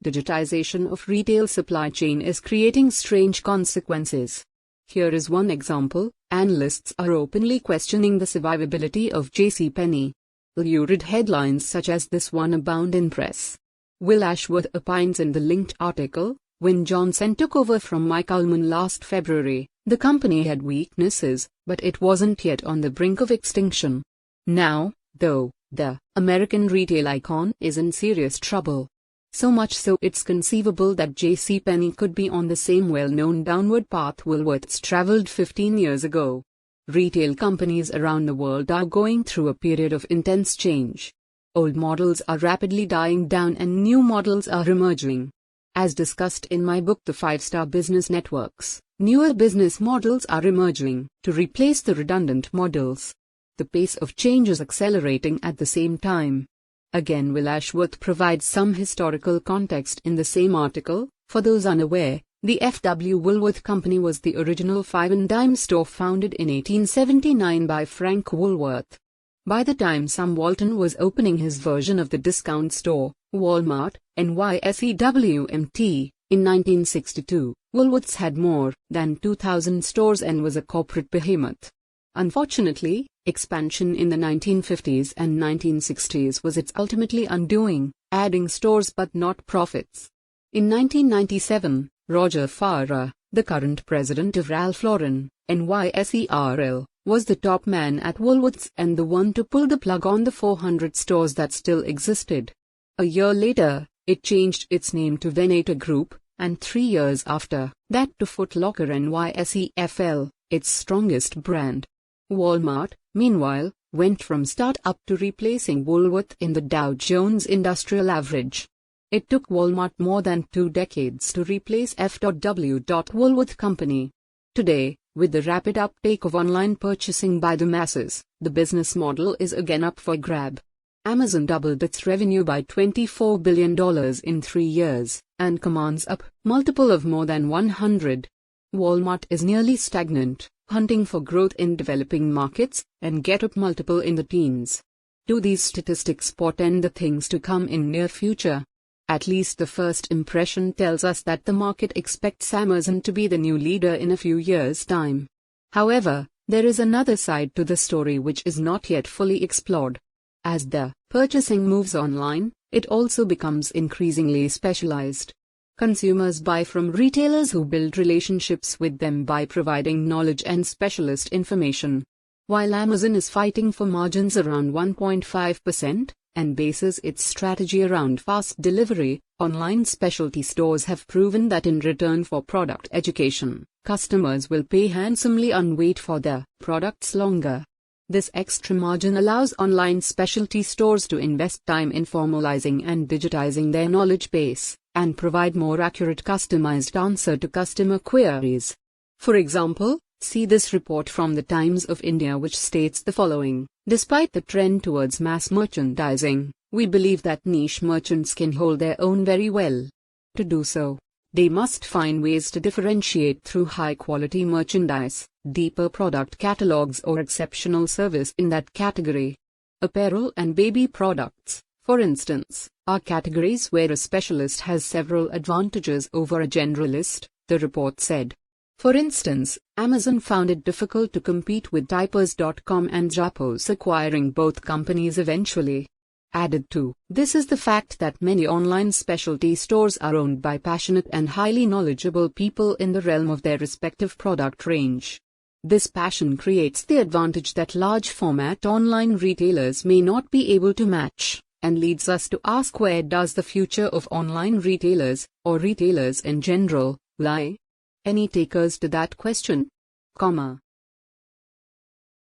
digitization of retail supply chain is creating strange consequences. Here is one example: analysts are openly questioning the survivability of JCPenney. Lurid headlines such as this one abound in press. Will Ashworth opines in the linked article, when Johnson took over from Mike Ullman last February, the company had weaknesses, but it wasn't yet on the brink of extinction. Now, though, the American retail icon is in serious trouble. So much so it's conceivable that JCPenney could be on the same well-known downward path Woolworths traveled 15 years ago. Retail companies around the world are going through a period of intense change. Old models are rapidly dying down and new models are emerging. As discussed in my book The 5-Star Business Networks, newer business models are emerging to replace the redundant models. The pace of change is accelerating at the same time. Again, Will Ashworth provides some historical context in the same article. For those unaware, the F.W. Woolworth Company was the original five-and-dime store founded in 1879 by Frank Woolworth. By the time Sam Walton was opening his version of the discount store, Walmart, NYSEWMT, in 1962, Woolworths had more than 2,000 stores and was a corporate behemoth. Unfortunately, expansion in the 1950s and 1960s was its ultimately undoing, adding stores but not profits. In 1997, Roger Farah, the current president of Ralph Lauren, NYSERL, was the top man at Woolworths and the one to pull the plug on the 400 stores that still existed. A year later, it changed its name to Venator Group, and 3 years after that to Foot Locker NYSEFL, its strongest brand. Walmart, meanwhile, went from start-up to replacing Woolworth in the Dow Jones Industrial Average. It took Walmart more than 2 decades to replace F.W. Woolworth Company. Today, with the rapid uptake of online purchasing by the masses, the business model is again up for grab. Amazon doubled its revenue by $24 billion in 3 years, and commands a multiple of more than 100. Walmart is nearly stagnant, hunting for growth in developing markets, and get up multiple in the teens. Do these statistics portend the things to come in near future? At least the first impression tells us that the market expects Amazon to be the new leader in a few years' time. However, there is another side to the story which is not yet fully explored. As the purchasing moves online, it also becomes increasingly specialized. Consumers buy from retailers who build relationships with them by providing knowledge and specialist information. While Amazon is fighting for margins around 1.5%, and bases its strategy around fast delivery, online specialty stores have proven that in return for product education, customers will pay handsomely and wait for their products longer. This extra margin allows online specialty stores to invest time in formalizing and digitizing their knowledge base, and provide more accurate customized answer to customer queries. For example, see this report from the Times of India which states the following: despite the trend towards mass merchandising, we believe that niche merchants can hold their own very well. To do so, they must find ways to differentiate through high-quality merchandise, deeper product catalogs or exceptional service in that category. Apparel and baby products, for instance, are categories where a specialist has several advantages over a generalist, the report said. For instance, Amazon found it difficult to compete with Diapers.com and Zappos, acquiring both companies eventually. Added to this is the fact that many online specialty stores are owned by passionate and highly knowledgeable people in the realm of their respective product range. This passion creates the advantage that large format online retailers may not be able to match, and leads us to ask, where does the future of online retailers, or retailers in general, lie? Any takers to that question?